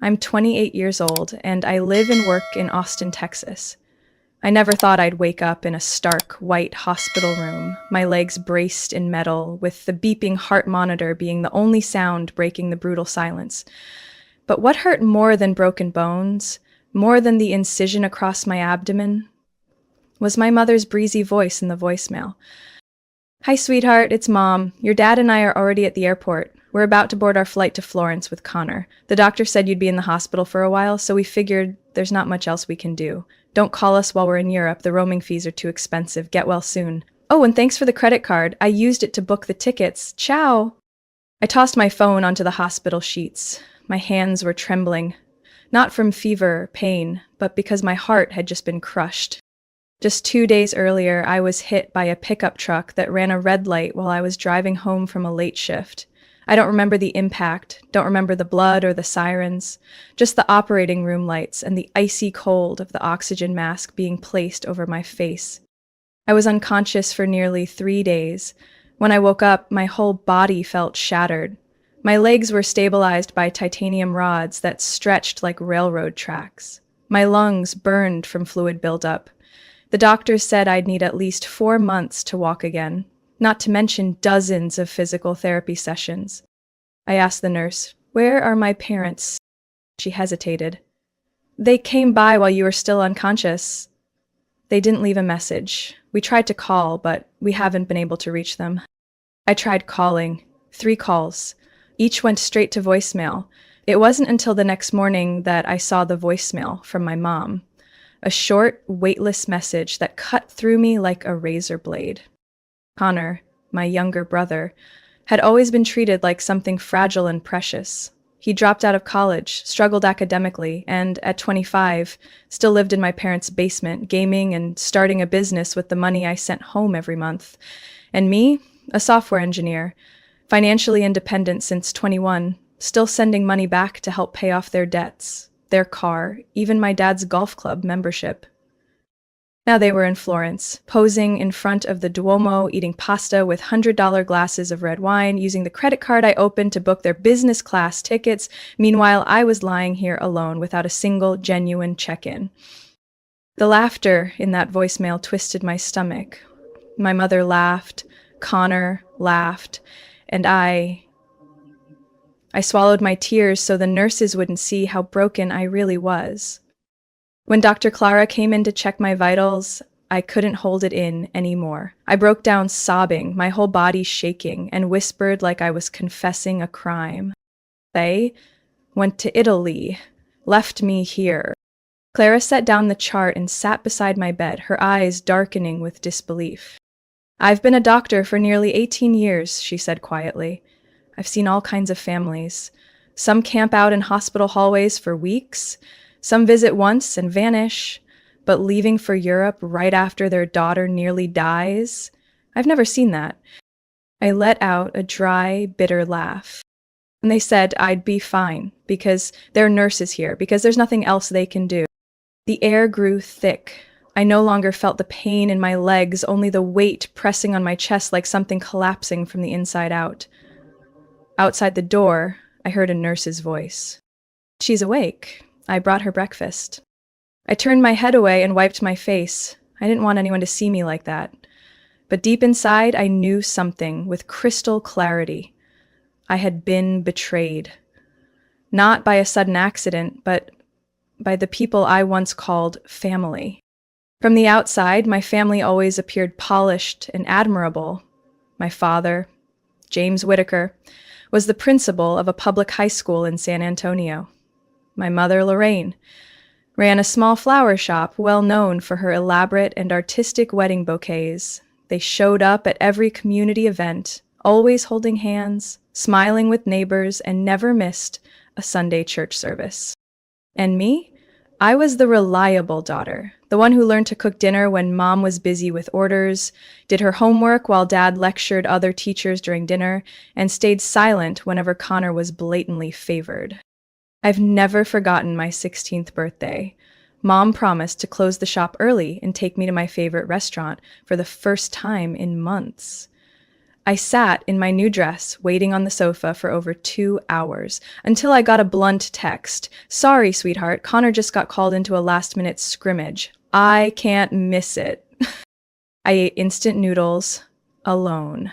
I'm 28 years old, and I live and work in Austin, Texas. I never thought I'd wake up in a stark, white hospital room, my legs braced in metal, with the beeping heart monitor being the only sound breaking the brutal silence. But what hurt more than broken bones, more than the incision across my abdomen, was my mother's breezy voice in the voicemail. "Hi, sweetheart, it's Mom. Your dad and I are already at the airport. We're about to board our flight to Florence with Connor. The doctor said you'd be in the hospital for a while, so we figured there's not much else we can do. Don't call us while we're in Europe. The roaming fees are too expensive. Get well soon. Oh, and thanks for the credit card. I used it to book the tickets. Ciao." I tossed my phone onto the hospital sheets. My hands were trembling, not from fever or pain, but because my heart had just been crushed. Just 2 days earlier, I was hit by a pickup truck that ran a red light while I was driving home from a late shift. I don't remember the impact, don't remember the blood or the sirens, just the operating room lights and the icy cold of the oxygen mask being placed over my face. I was unconscious for nearly 3 days. When I woke up, my whole body felt shattered. My legs were stabilized by titanium rods that stretched like railroad tracks. My lungs burned from fluid buildup. The doctors said I'd need at least 4 months to walk again, not to mention dozens of physical therapy sessions. I asked the nurse, "Where are my parents?" She hesitated. "They came by while you were still unconscious." They didn't leave a message. We tried to call, but we haven't been able to reach them. I tried calling. 3 calls. Each went straight to voicemail. It wasn't until the next morning that I saw the voicemail from my mom. A short, weightless message that cut through me like a razor blade. Connor, my younger brother, had always been treated like something fragile and precious. He dropped out of college, struggled academically, and at 25, still lived in my parents' basement, gaming and starting a business with the money I sent home every month. And me, a software engineer, financially independent since 21, still sending money back to help pay off their debts, their car, even my dad's golf club membership. Now they were in Florence, posing in front of the Duomo, eating pasta with $100 glasses of red wine, using the credit card I opened to book their business class tickets. Meanwhile, I was lying here alone without a single genuine check-in. The laughter in that voicemail twisted my stomach. My mother laughed, Connor laughed, and I swallowed my tears so the nurses wouldn't see how broken I really was. When Dr. Clara came in to check my vitals, I couldn't hold it in anymore. I broke down sobbing, my whole body shaking, and whispered like I was confessing a crime. They went to Italy, left me here. Clara set down the chart and sat beside my bed, her eyes darkening with disbelief. "I've been a doctor for nearly 18 years, she said quietly. I've seen all kinds of families. Some camp out in hospital hallways for weeks. Some visit once and vanish, but leaving for Europe right after their daughter nearly dies? I've never seen that." I let out a dry, bitter laugh. And they said I'd be fine, because there are nurses here, because there's nothing else they can do. The air grew thick. I no longer felt the pain in my legs, only the weight pressing on my chest like something collapsing from the inside out. Outside the door, I heard a nurse's voice. "She's awake. I brought her breakfast." I turned my head away and wiped my face. I didn't want anyone to see me like that. But deep inside, I knew something with crystal clarity. I had been betrayed. Not by a sudden accident, but by the people I once called family. From the outside, my family always appeared polished and admirable. My father, James Whitaker, was the principal of a public high school in San Antonio. My mother, Lorraine, ran a small flower shop well known for her elaborate and artistic wedding bouquets. They showed up at every community event, always holding hands, smiling with neighbors, and never missed a Sunday church service. And me? I was the reliable daughter, the one who learned to cook dinner when mom was busy with orders, did her homework while dad lectured other teachers during dinner, and stayed silent whenever Connor was blatantly favored. I've never forgotten my 16th birthday. Mom promised to close the shop early and take me to my favorite restaurant for the first time in months. I sat in my new dress, waiting on the sofa for over 2 hours, until I got a blunt text. Sorry, sweetheart, Connor just got called into a last-minute scrimmage. I can't miss it. I ate instant noodles alone.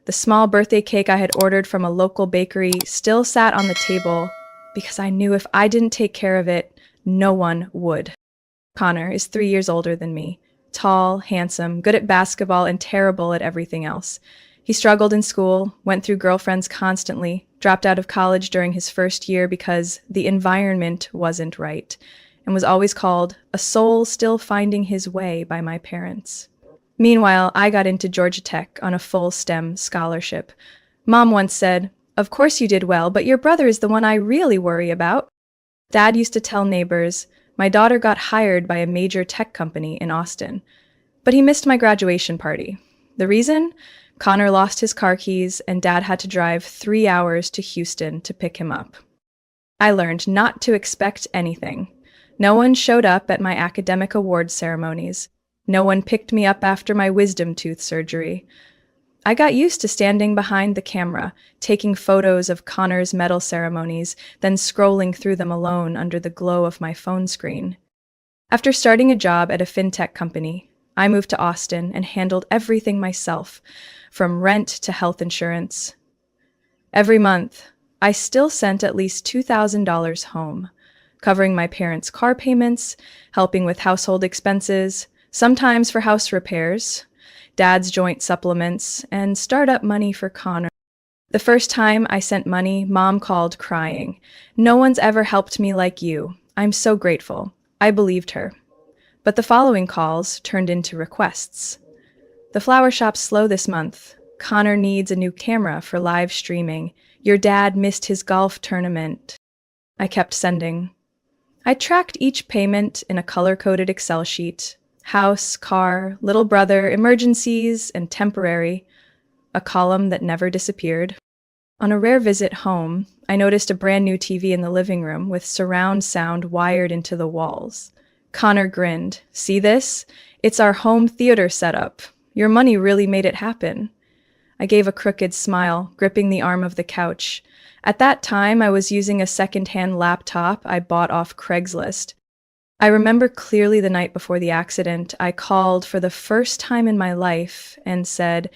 The small birthday cake I had ordered from a local bakery still sat on the table because I knew if I didn't take care of it, no one would. Connor is 3 years older than me. Tall, handsome, good at basketball, and terrible at everything else. He struggled in school, went through girlfriends constantly, dropped out of college during his first year because the environment wasn't right, and was always called a soul still finding his way by my parents. Meanwhile, I got into Georgia Tech on a full STEM scholarship. Mom once said, "Of course you did well, but your brother is the one I really worry about." Dad used to tell neighbors, my daughter got hired by a major tech company in Austin. But he missed my graduation party. The reason? Connor lost his car keys and Dad had to drive 3 hours to Houston to pick him up. I learned not to expect anything. No one showed up at my academic awards ceremonies. No one picked me up after my wisdom tooth surgery. I got used to standing behind the camera, taking photos of Connor's medal ceremonies, then scrolling through them alone under the glow of my phone screen. After starting a job at a fintech company, I moved to Austin and handled everything myself, from rent to health insurance. Every month, I still sent at least $2,000 home, covering my parents' car payments, helping with household expenses, sometimes for house repairs, Dad's joint supplements, and startup money for Connor. The first time I sent money, Mom called crying. "No one's ever helped me like you. I'm so grateful." I believed her. But the following calls turned into requests. "The flower shop's slow this month. Connor needs a new camera for live streaming. Your dad missed his golf tournament." I kept sending. I tracked each payment in a color-coded Excel sheet. House, car, little brother, emergencies, and temporary, a column that never disappeared. On a rare visit home, I noticed a brand new TV in the living room with surround sound wired into the walls. Connor grinned. "See this? It's our home theater setup. Your money really made it happen." I gave a crooked smile, gripping the arm of the couch. At that time, I was using a second-hand laptop I bought off Craigslist. I remember clearly the night before the accident, I called for the first time in my life and said,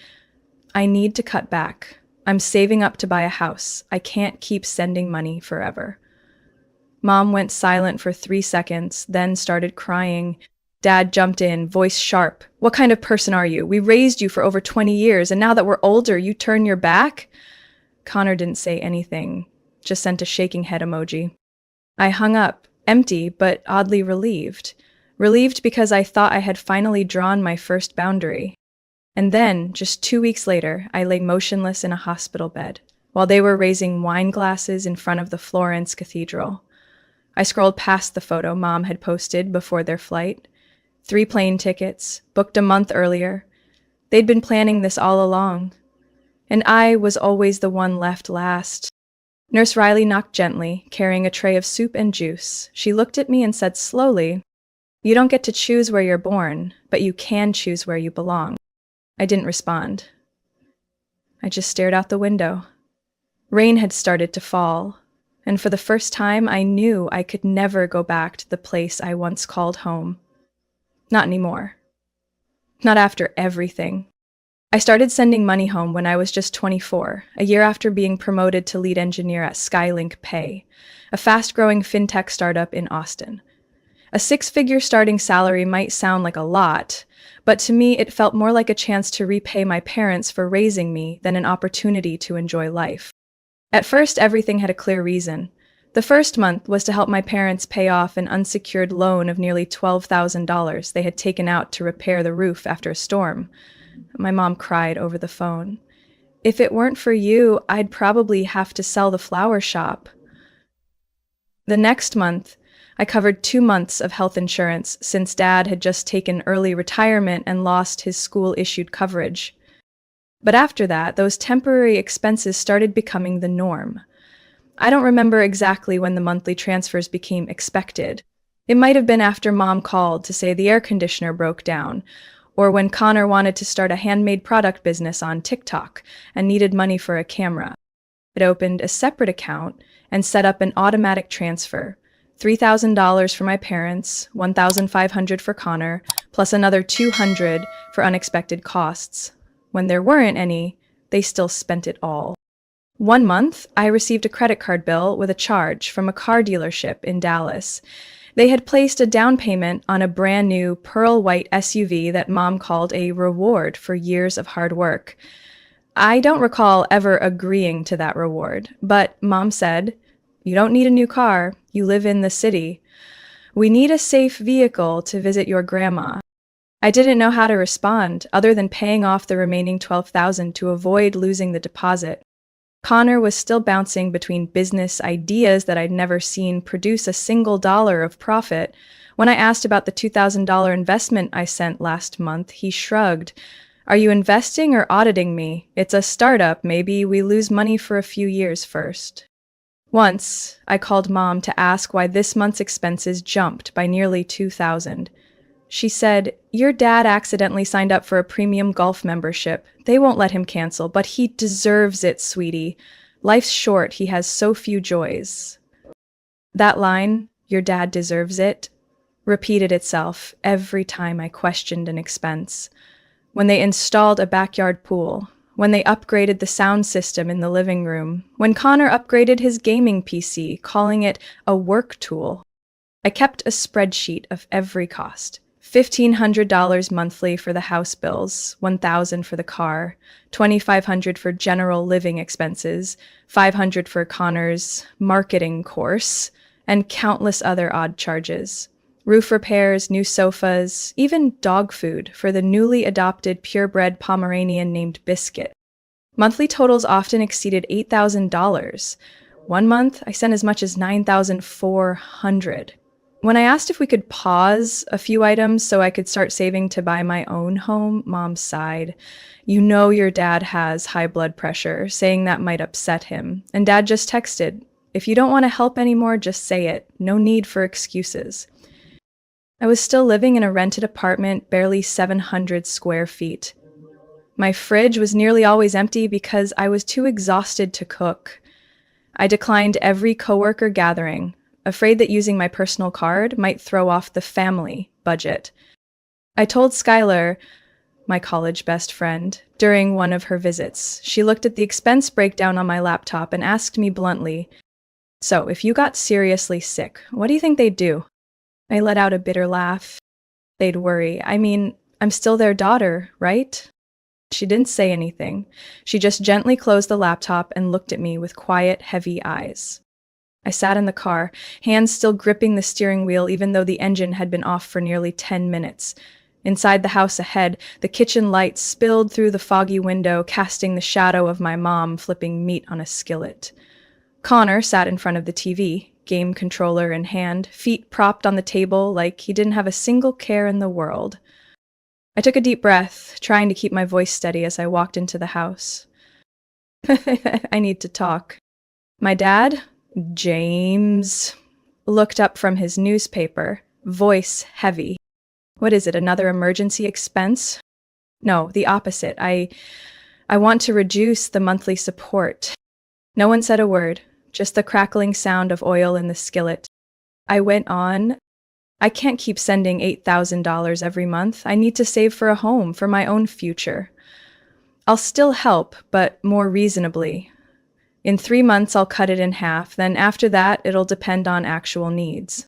"I need to cut back. I'm saving up to buy a house. I can't keep sending money forever." Mom went silent for 3 seconds, then started crying. Dad jumped in, voice sharp. "What kind of person are you? We raised you for over 20 years, and now that we're older, you turn your back?" Connor didn't say anything, just sent a shaking head emoji. I hung up. Empty, but oddly relieved. Relieved because I thought I had finally drawn my first boundary. And then, just 2 weeks later, I lay motionless in a hospital bed, while they were raising wine glasses in front of the Florence Cathedral. I scrolled past the photo Mom had posted before their flight. 3 plane tickets, booked a month earlier. They'd been planning this all along. And I was always the one left last. Nurse Riley knocked gently, carrying a tray of soup and juice. She looked at me and said slowly, "You don't get to choose where you're born, but you can choose where you belong." I didn't respond. I just stared out the window. Rain had started to fall, and for the first time I knew I could never go back to the place I once called home. Not anymore. Not after everything. I started sending money home when I was just 24, a year after being promoted to lead engineer at Skylink Pay, a fast-growing fintech startup in Austin. A 6-figure starting salary might sound like a lot, but to me it felt more like a chance to repay my parents for raising me than an opportunity to enjoy life. At first, everything had a clear reason. The first month was to help my parents pay off an unsecured loan of nearly $12,000 they had taken out to repair the roof after a storm. My mom cried over the phone. "If it weren't for you, I'd probably have to sell the flower shop." The next month, I covered 2 months of health insurance since Dad had just taken early retirement and lost his school-issued coverage. But after that, those temporary expenses started becoming the norm. I don't remember exactly when the monthly transfers became expected. It might have been after Mom called to say the air conditioner broke down, or when Connor wanted to start a handmade product business on TikTok and needed money for a camera. It opened a separate account and set up an automatic transfer. $3,000 for my parents, $1,500 for Connor, plus another $200 for unexpected costs. When there weren't any, they still spent it all. One month, I received a credit card bill with a charge from a car dealership in Dallas. They had placed a down payment on a brand new pearl white SUV that Mom called a reward for years of hard work. I don't recall ever agreeing to that reward, but Mom said, "You don't need a new car. You live in the city. We need a safe vehicle to visit your grandma." I didn't know how to respond other than paying off the remaining $12,000 to avoid losing the deposit. Connor was still bouncing between business ideas that I'd never seen produce a single dollar of profit. When I asked about the $2,000 investment I sent last month, he shrugged. "Are you investing or auditing me? It's a startup. Maybe we lose money for a few years first." Once, I called Mom to ask why this month's expenses jumped by nearly $2,000. She said, "Your dad accidentally signed up for a premium golf membership. They won't let him cancel, but he deserves it, sweetie. Life's short. He has so few joys." That line, "your dad deserves it," repeated itself every time I questioned an expense. When they installed a backyard pool, when they upgraded the sound system in the living room, when Connor upgraded his gaming PC, calling it a work tool. I kept a spreadsheet of every cost. $1,500 monthly for the house bills, $1,000 for the car, $2,500 for general living expenses, $500 for Connor's marketing course, and countless other odd charges. Roof repairs, new sofas, even dog food for the newly adopted purebred Pomeranian named Biscuit. Monthly totals often exceeded $8,000. One month, I sent as much as $9,400. When I asked if we could pause a few items so I could start saving to buy my own home, Mom sighed. "You know your dad has high blood pressure," saying that might upset him. And Dad just texted, "If you don't want to help anymore, just say it. No need for excuses." I was still living in a rented apartment, barely 700 square feet. My fridge was nearly always empty because I was too exhausted to cook. I declined every coworker gathering, afraid that using my personal card might throw off the family budget. I told Skylar, my college best friend, during one of her visits. She looked at the expense breakdown on my laptop and asked me bluntly, "So, if you got seriously sick, what do you think they'd do?" I let out a bitter laugh. "They'd worry. I mean, I'm still their daughter, right?" She didn't say anything. She just gently closed the laptop and looked at me with quiet, heavy eyes. I sat in the car, hands still gripping the steering wheel even though the engine had been off for nearly 10 minutes. Inside the house ahead, the kitchen light spilled through the foggy window, casting the shadow of my mom flipping meat on a skillet. Connor sat in front of the TV, game controller in hand, feet propped on the table like he didn't have a single care in the world. I took a deep breath, trying to keep my voice steady as I walked into the house. "I need to talk." My dad, James, looked up from his newspaper, voice heavy. "What is it, another emergency expense?" "No, the opposite. I want to reduce the monthly support." No one said a word, just the crackling sound of oil in the skillet. I went on, "I can't keep sending $8,000 every month. I need to save for a home, for my own future. I'll still help, but more reasonably. In 3 months, I'll cut it in half. Then after that, it'll depend on actual needs."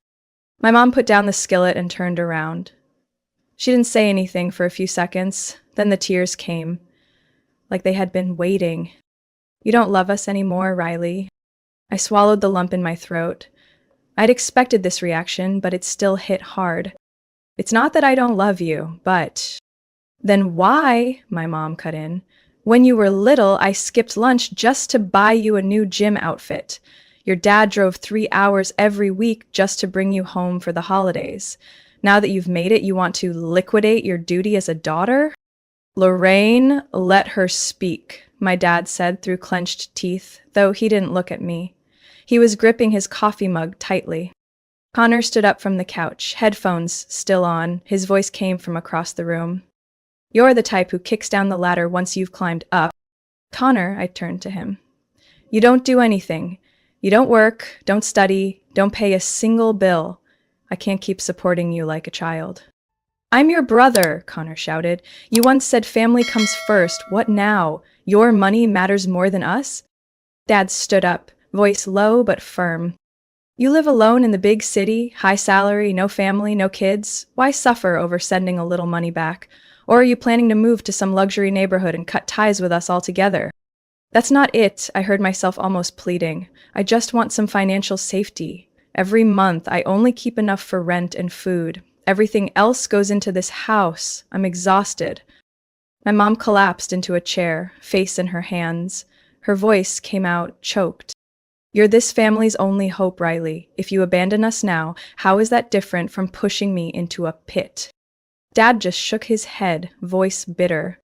My mom put down the skillet and turned around. She didn't say anything for a few seconds. Then the tears came, like they had been waiting. "You don't love us anymore, Riley." I swallowed the lump in my throat. I'd expected this reaction, but it still hit hard. "It's not that I don't love you, but—" "Then why," my mom cut in, "when you were little, I skipped lunch just to buy you a new gym outfit. Your dad drove 3 hours every week just to bring you home for the holidays. Now that you've made it, you want to liquidate your duty as a daughter?" "Lorraine, let her speak," my dad said through clenched teeth, though he didn't look at me. He was gripping his coffee mug tightly. Connor stood up from the couch, headphones still on. His voice came from across the room. You're the type who kicks down the ladder once you've climbed up. Connor, I turned to him. You don't do anything. You don't work, don't study, don't pay a single bill. I can't keep supporting you like a child. I'm your brother, Connor shouted. You once said family comes first. What now? Your money matters more than us? Dad stood up, voice low but firm. You live alone in the big city, high salary, no family, no kids. Why suffer over sending a little money back? Or are you planning to move to some luxury neighborhood and cut ties with us altogether? That's not it, I heard myself almost pleading. I just want some financial safety. Every month, I only keep enough for rent and food. Everything else goes into this house. I'm exhausted. My mom collapsed into a chair, face in her hands. Her voice came out choked. You're this family's only hope, Riley. If you abandon us now, how is that different from pushing me into a pit? Dad just shook his head, voice bitter.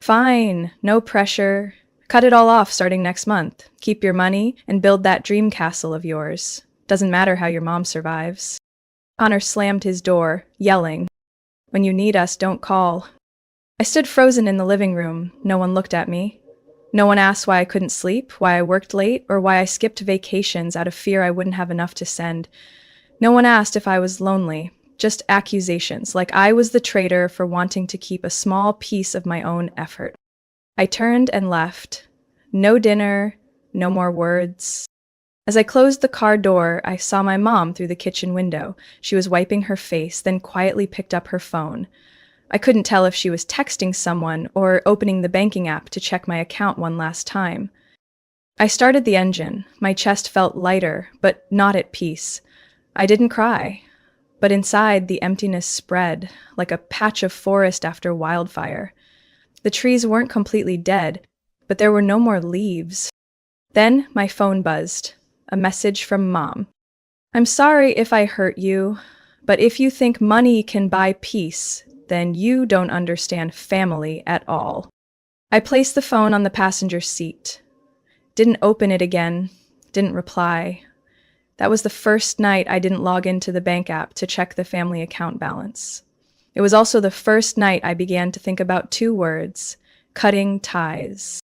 Fine, no pressure. Cut it all off starting next month. Keep your money and build that dream castle of yours. Doesn't matter how your mom survives. Connor slammed his door, yelling, When you need us, don't call. I stood frozen in the living room. No one looked at me. No one asked why I couldn't sleep, why I worked late, or why I skipped vacations out of fear I wouldn't have enough to send. No one asked if I was lonely. Just accusations, like I was the traitor for wanting to keep a small piece of my own effort. I turned and left. No dinner, no more words. As I closed the car door, I saw my mom through the kitchen window. She was wiping her face, then quietly picked up her phone. I couldn't tell if she was texting someone or opening the banking app to check my account one last time. I started the engine. My chest felt lighter, but not at peace. I didn't cry, but inside the emptiness spread, like a patch of forest after wildfire. The trees weren't completely dead, but there were no more leaves. Then my phone buzzed. A message from Mom. I'm sorry if I hurt you, but if you think money can buy peace, then you don't understand family at all. I placed the phone on the passenger seat. Didn't open it again. Didn't reply. That was the first night I didn't log into the bank app to check the family account balance. It was also the first night I began to think about two words: cutting ties.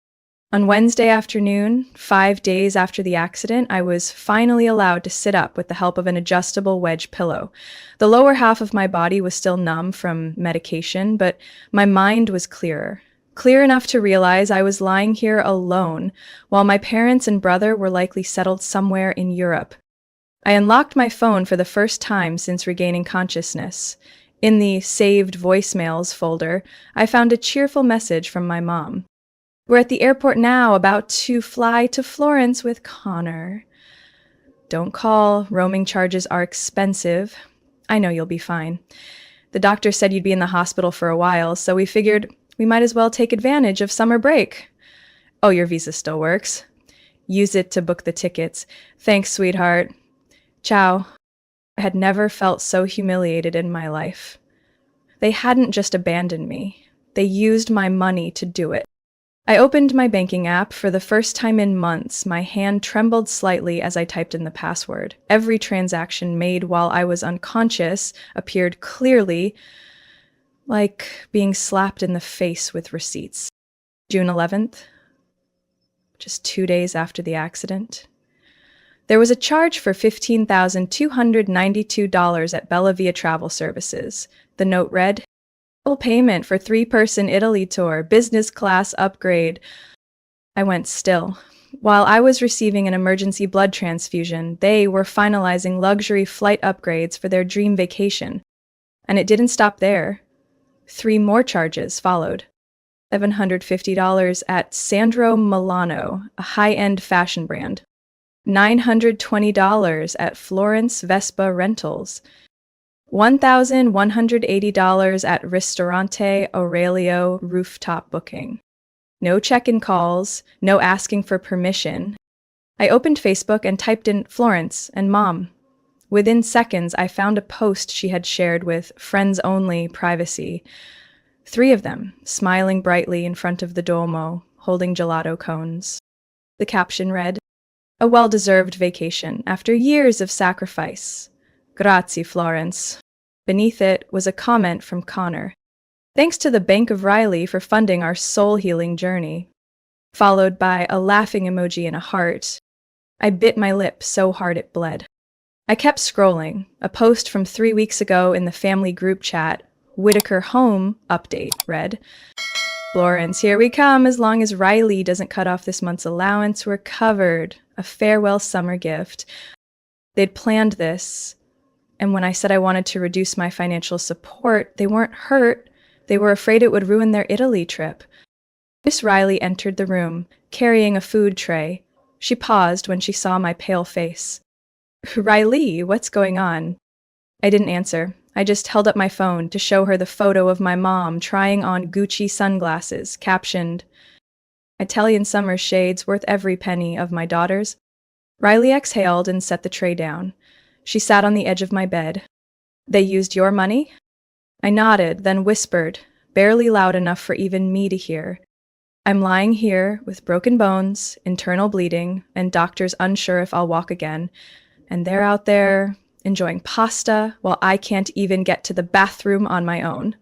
On Wednesday afternoon, 5 days after the accident, I was finally allowed to sit up with the help of an adjustable wedge pillow. The lower half of my body was still numb from medication, but my mind was clearer. Clear enough to realize I was lying here alone, while my parents and brother were likely settled somewhere in Europe. I unlocked my phone for the first time since regaining consciousness. In the saved voicemails folder, I found a cheerful message from my mom. We're at the airport now, about to fly to Florence with Connor. Don't call. Roaming charges are expensive. I know you'll be fine. The doctor said you'd be in the hospital for a while, so we figured we might as well take advantage of summer break. Oh, your visa still works. Use it to book the tickets. Thanks, sweetheart. Ciao. I had never felt so humiliated in my life. They hadn't just abandoned me. They used my money to do it. I opened my banking app for the first time in months. My hand trembled slightly as I typed in the password. Every transaction made while I was unconscious appeared clearly, like being slapped in the face with receipts. June 11th, just 2 days after the accident. There was a charge for $15,292 at Bella Via Travel Services. The note read, "Full payment for 3-person Italy tour, business class upgrade." I went still. While I was receiving an emergency blood transfusion, they were finalizing luxury flight upgrades for their dream vacation. And it didn't stop there. 3 more charges followed. $750 at Sandro Milano, a high-end fashion brand. $920 at Florence Vespa Rentals. $1,180 at Ristorante Aurelio rooftop booking. No check-in calls, no asking for permission. I opened Facebook and typed in Florence and Mom. Within seconds, I found a post she had shared with friends-only privacy. 3 of them, smiling brightly in front of the Duomo, holding gelato cones. The caption read, "A well-deserved vacation after years of sacrifice. Grazie, Florence." Beneath it was a comment from Connor. Thanks to the Bank of Riley for funding our soul-healing journey. Followed by a laughing emoji and a heart. I bit my lip so hard it bled. I kept scrolling. A post from 3 weeks ago in the family group chat, Whitaker home update, read, Lawrence, here we come. As long as Riley doesn't cut off this month's allowance, we're covered. A farewell summer gift. They'd planned this, and when I said I wanted to reduce my financial support, they weren't hurt. They were afraid it would ruin their Italy trip. Miss Riley entered the room, carrying a food tray. She paused when she saw my pale face. Riley, what's going on? I didn't answer. I just held up my phone to show her the photo of my mom trying on Gucci sunglasses, captioned, Italian summer shades worth every penny of my daughter's. Riley exhaled and set the tray down. She sat on the edge of my bed. They used your money? I nodded, then whispered, barely loud enough for even me to hear. I'm lying here with broken bones, internal bleeding, and doctors unsure if I'll walk again, and they're out there enjoying pasta while I can't even get to the bathroom on my own.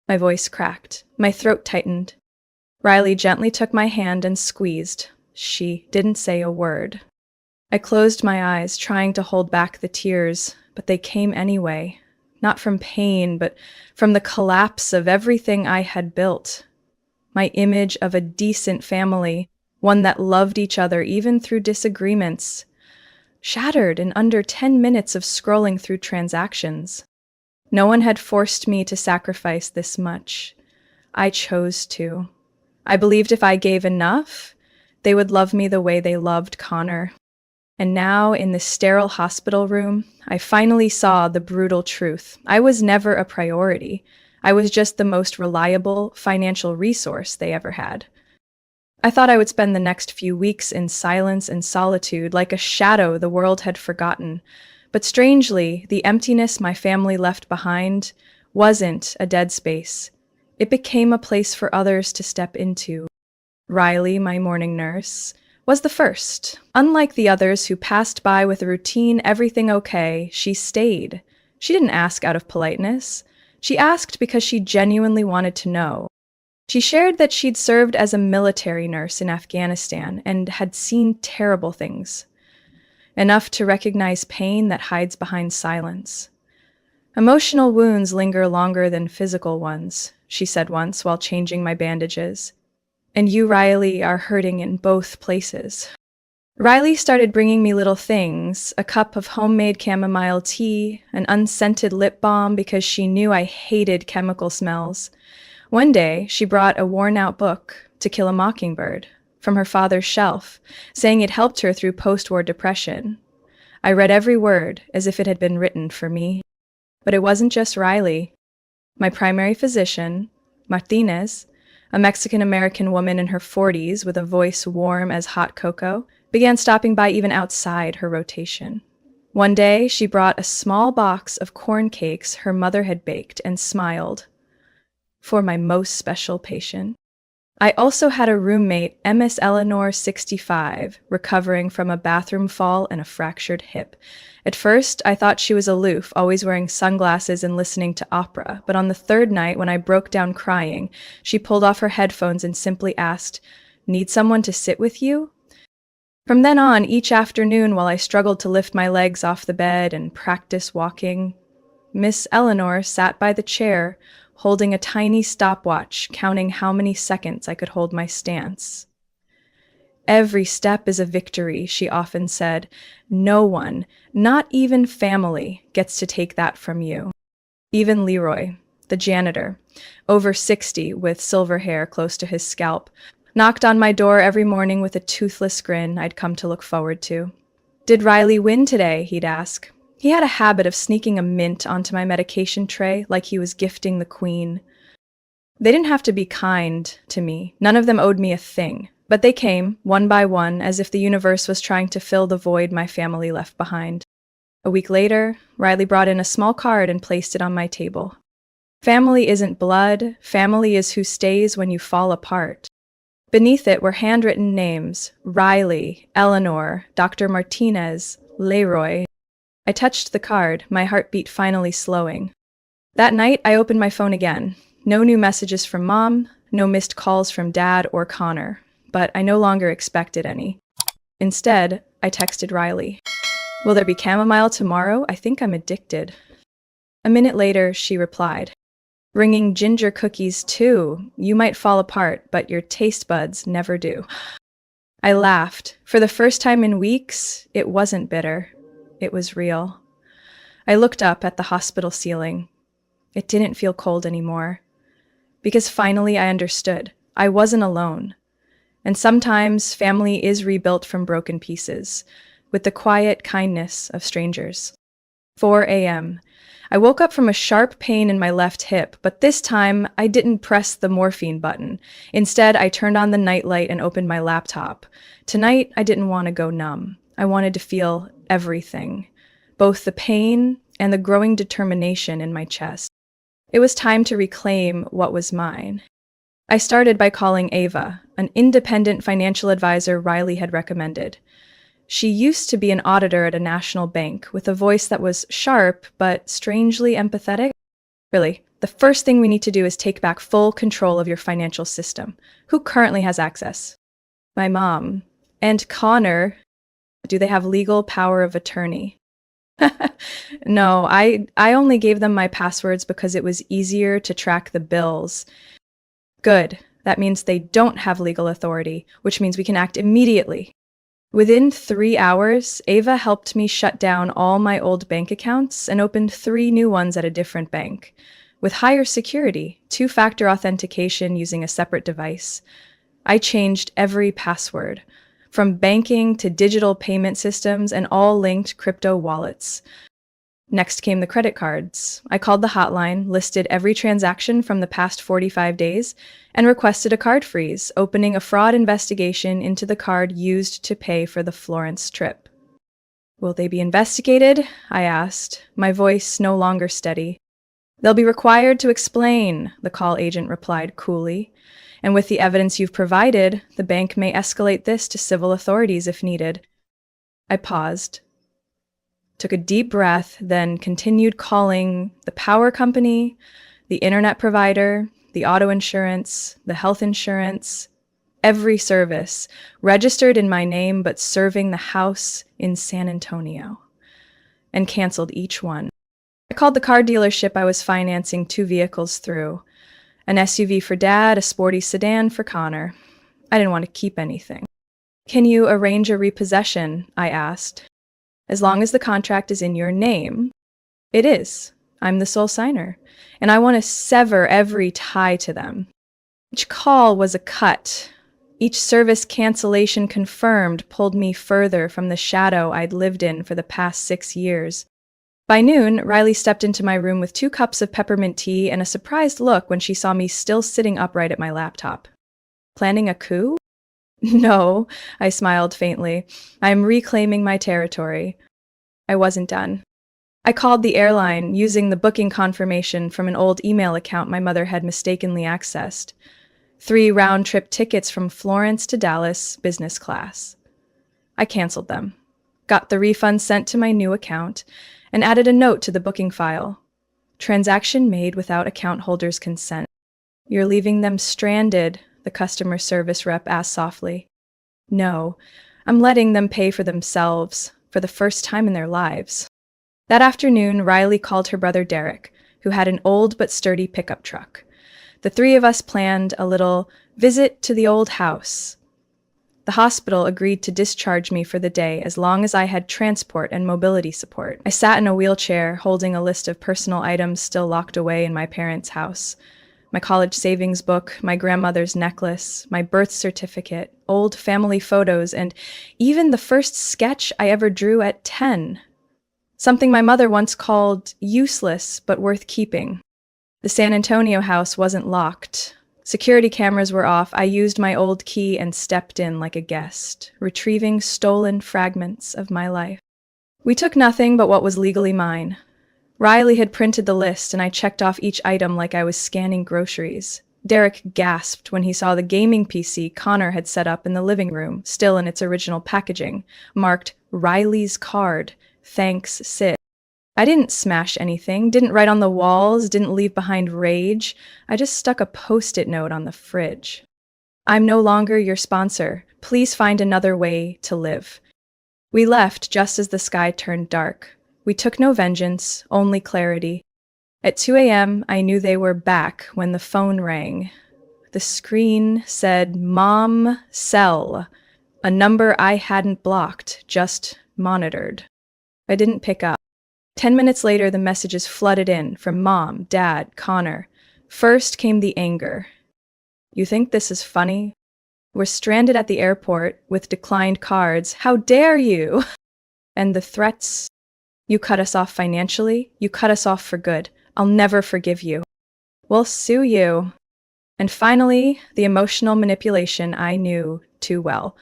My voice cracked. My throat tightened. Riley gently took my hand and squeezed. She didn't say a word. I closed my eyes, trying to hold back the tears, but they came anyway. Not from pain, but from the collapse of everything I had built. My image of a decent family, one that loved each other even through disagreements, shattered in under 10 minutes of scrolling through transactions. No one had forced me to sacrifice this much. I chose to. I believed if I gave enough, they would love me the way they loved Connor. And now, in the sterile hospital room, I finally saw the brutal truth. I was never a priority. I was just the most reliable financial resource they ever had. I thought I would spend the next few weeks in silence and solitude, like a shadow the world had forgotten. But strangely, the emptiness my family left behind wasn't a dead space. It became a place for others to step into. Riley, my morning nurse, was the first. Unlike the others who passed by with a routine everything okay, she stayed. She didn't ask out of politeness. She asked because she genuinely wanted to know. She shared that she'd served as a military nurse in Afghanistan and had seen terrible things. Enough to recognize pain that hides behind silence. Emotional wounds linger longer than physical ones, she said once while changing my bandages. And you, Riley, are hurting in both places. Riley started bringing me little things, a cup of homemade chamomile tea, an unscented lip balm because she knew I hated chemical smells. One day, she brought a worn-out book, To Kill a Mockingbird, from her father's shelf, saying it helped her through post-war depression. I read every word as if it had been written for me. But it wasn't just Riley. My primary physician, Martinez, a Mexican-American woman in her 40s with a voice warm as hot cocoa, began stopping by even outside her rotation. One day, she brought a small box of corn cakes her mother had baked and smiled. For my most special patient. I also had a roommate, Miss Eleanor, 65, recovering from a bathroom fall and a fractured hip. At first, I thought she was aloof, always wearing sunglasses and listening to opera, but on the third night, when I broke down crying, she pulled off her headphones and simply asked, "Need someone to sit with you?" From then on, each afternoon while I struggled to lift my legs off the bed and practice walking, Miss Eleanor sat by the chair, holding a tiny stopwatch, counting how many seconds I could hold my stance. Every step is a victory, she often said. No one, not even family, gets to take that from you. Even Leroy, the janitor, over 60 with silver hair close to his scalp, knocked on my door every morning with a toothless grin I'd come to look forward to. "Did Riley win today?" he'd ask. He had a habit of sneaking a mint onto my medication tray like he was gifting the queen. They didn't have to be kind to me. None of them owed me a thing. But they came, one by one, as if the universe was trying to fill the void my family left behind. A week later, Riley brought in a small card and placed it on my table. Family isn't blood. Family is who stays when you fall apart. Beneath it were handwritten names: Riley, Eleanor, Dr. Martinez, Leroy. I touched the card, my heartbeat finally slowing. That night, I opened my phone again. No new messages from Mom, no missed calls from Dad or Connor, but I no longer expected any. Instead, I texted Riley. Will there be chamomile tomorrow? I think I'm addicted. A minute later, she replied. Bringing ginger cookies too. You might fall apart, but your taste buds never do. I laughed. For the first time in weeks, it wasn't bitter. It was real. I looked up at the hospital ceiling. It didn't feel cold anymore. Because finally I understood. I wasn't alone. And sometimes family is rebuilt from broken pieces, with the quiet kindness of strangers. 4 a.m. I woke up from a sharp pain in my left hip, but this time I didn't press the morphine button. Instead, I turned on the nightlight and opened my laptop. Tonight, I didn't want to go numb. I wanted to feel everything, both the pain and the growing determination in my chest. It was time to reclaim what was mine. I started by calling Ava, an independent financial advisor Riley had recommended. She used to be an auditor at a national bank with a voice that was sharp but strangely empathetic. Really, the first thing we need to do is take back full control of your financial system. Who currently has access? My mom. And Connor. Do they have legal power of attorney? No, I only gave them my passwords because it was easier to track the bills. Good. That means they don't have legal authority, which means we can act immediately. Within 3 hours, Ava helped me shut down all my old bank accounts and opened 3 new ones at a different bank. With higher security, 2-factor authentication using a separate device. I changed every password, from banking to digital payment systems and all linked crypto wallets. Next came the credit cards. I called the hotline, listed every transaction from the past 45 days, and requested a card freeze, opening a fraud investigation into the card used to pay for the Florence trip. Will they be investigated? I asked, my voice no longer steady. They'll be required to explain, the call agent replied coolly. And with the evidence you've provided, the bank may escalate this to civil authorities if needed. I paused, took a deep breath, then continued calling the power company, the internet provider, the auto insurance, the health insurance, every service, registered in my name but serving the house in San Antonio, and canceled each one. I called the car dealership I was financing 2 vehicles through, an SUV for Dad, a sporty sedan for Connor. I didn't want to keep anything. Can you arrange a repossession? I asked. As long as the contract is in your name. It is. I'm the sole signer, and I want to sever every tie to them. Each call was a cut. Each service cancellation confirmed pulled me further from the shadow I'd lived in for the past 6 years. By noon, Riley stepped into my room with 2 cups of peppermint tea and a surprised look when she saw me still sitting upright at my laptop. Planning a coup? No, I smiled faintly. I'm reclaiming my territory. I wasn't done. I called the airline using the booking confirmation from an old email account my mother had mistakenly accessed. 3 round-trip tickets from Florence to Dallas, business class. I canceled them, got the refund sent to my new account, and added a note to the booking file. Transaction made without account holder's consent. You're leaving them stranded, the customer service rep asked softly. No, I'm letting them pay for themselves, for the first time in their lives. That afternoon, Riley called her brother Derek, who had an old but sturdy pickup truck. The 3 of us planned a little visit to the old house. The hospital agreed to discharge me for the day as long as I had transport and mobility support. I sat in a wheelchair, holding a list of personal items still locked away in my parents' house. My college savings book, my grandmother's necklace, my birth certificate, old family photos, and even the first sketch I ever drew at 10. Something my mother once called useless but worth keeping. The San Antonio house wasn't locked. Security cameras were off. I used my old key and stepped in like a guest, retrieving stolen fragments of my life. We took nothing but what was legally mine. Riley had printed the list, and I checked off each item like I was scanning groceries. Derek gasped when he saw the gaming PC Connor had set up in the living room, still in its original packaging, marked Riley's card. Thanks, Sid. I didn't smash anything, didn't write on the walls, didn't leave behind rage. I just stuck a post-it note on the fridge. I'm no longer your sponsor. Please find another way to live. We left just as the sky turned dark. We took no vengeance, only clarity. At 2 a.m., I knew they were back when the phone rang. The screen said, Mom Cell, a number I hadn't blocked, just monitored. I didn't pick up. 10 minutes later, the messages flooded in from Mom, Dad, Connor. First came the anger. You think this is funny? We're stranded at the airport with declined cards. How dare you? And the threats. You cut us off financially. You cut us off for good. I'll never forgive you. We'll sue you. And finally, the emotional manipulation I knew too well.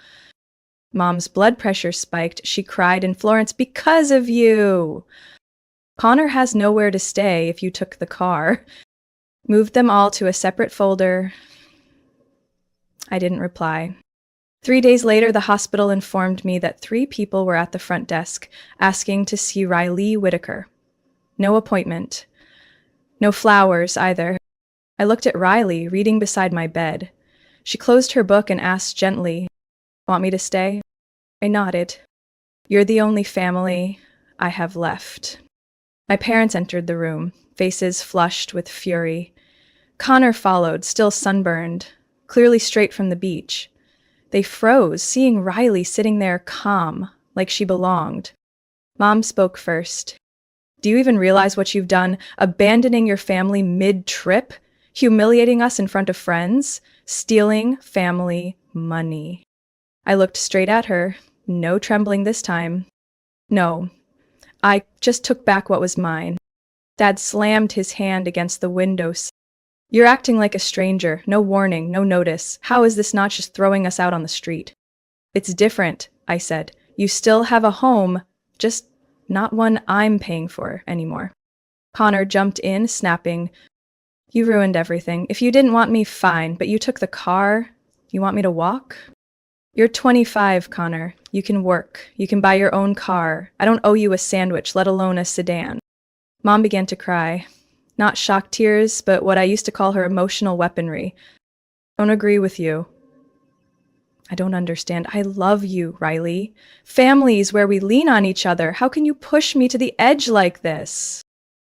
Mom's blood pressure spiked. She cried in Florence, because of you. Connor has nowhere to stay if you took the car. Moved them all to a separate folder. I didn't reply. 3 days later, the hospital informed me that 3 people were at the front desk asking to see Riley Whitaker. No appointment. No flowers either. I looked at Riley, reading beside my bed. She closed her book and asked gently, Want me to stay? I nodded. You're the only family I have left. My parents entered the room, faces flushed with fury. Connor followed, still sunburned, clearly straight from the beach. They froze, seeing Riley sitting there calm, like she belonged. Mom spoke first. Do you even realize what you've done? Abandoning your family mid-trip? Humiliating us in front of friends? Stealing family money. I looked straight at her, no trembling this time. No, I just took back what was mine. Dad slammed his hand against the window. You're acting like a stranger, no warning, no notice. How is this not just throwing us out on the street? It's different, I said. You still have a home, just not one I'm paying for anymore. Connor jumped in, snapping, You ruined everything. If you didn't want me, fine, but you took the car. You want me to walk? You're 25, Connor. You can work. You can buy your own car. I don't owe you a sandwich, let alone a sedan. Mom began to cry. Not shock tears, but what I used to call her emotional weaponry. Don't agree with you. I don't understand. I love you, Riley. Families where we lean on each other. How can you push me to the edge like this?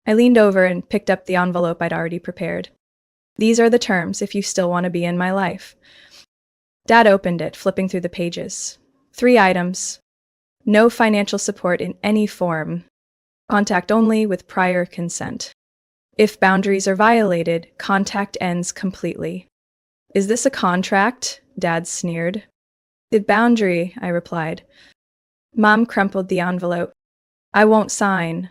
I leaned over and picked up the envelope I'd already prepared. These are the terms if you still want to be in my life. Dad opened it, flipping through the pages. 3 items. No financial support in any form. Contact only with prior consent. If boundaries are violated, contact ends completely. Is this a contract? Dad sneered. The boundary, I replied. Mom crumpled the envelope. I won't sign.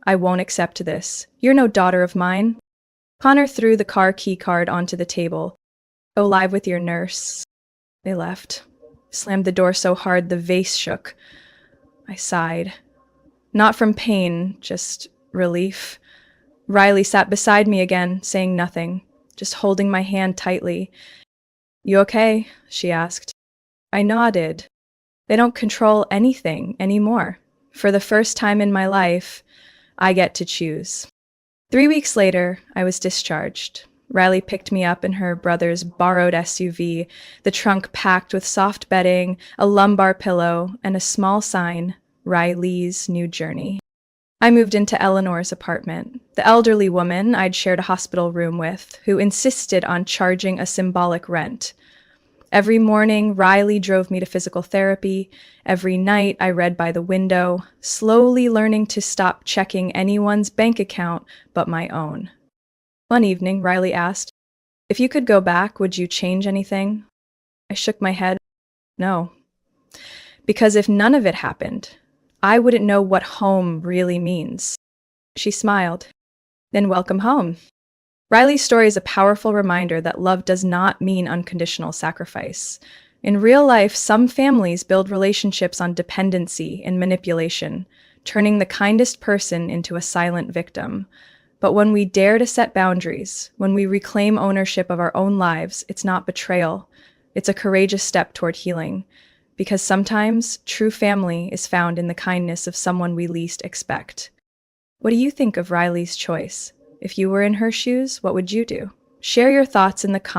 I won't accept this. You're no daughter of mine. Connor threw the car key card onto the table. Go live with your nurse. They left. Slammed the door so hard the vase shook. I sighed. Not from pain, just relief. Riley sat beside me again, saying nothing, just holding my hand tightly. You okay? She asked. I nodded. They don't control anything anymore. For the first time in my life, I get to choose. 3 weeks later, I was discharged. Riley picked me up in her brother's borrowed SUV, the trunk packed with soft bedding, a lumbar pillow, and a small sign, Riley's New Journey. I moved into Eleanor's apartment, the elderly woman I'd shared a hospital room with, who insisted on charging a symbolic rent. Every morning, Riley drove me to physical therapy. Every night, I read by the window, slowly learning to stop checking anyone's bank account but my own. One evening, Riley asked, If you could go back, would you change anything? I shook my head. No. Because if none of it happened, I wouldn't know what home really means. She smiled. Then welcome home. Riley's story is a powerful reminder that love does not mean unconditional sacrifice. In real life, some families build relationships on dependency and manipulation, turning the kindest person into a silent victim. But when we dare to set boundaries, when we reclaim ownership of our own lives, it's not betrayal. It's a courageous step toward healing. Because sometimes true family is found in the kindness of someone we least expect. What do you think of Riley's choice? If you were in her shoes, what would you do? Share your thoughts in the comments.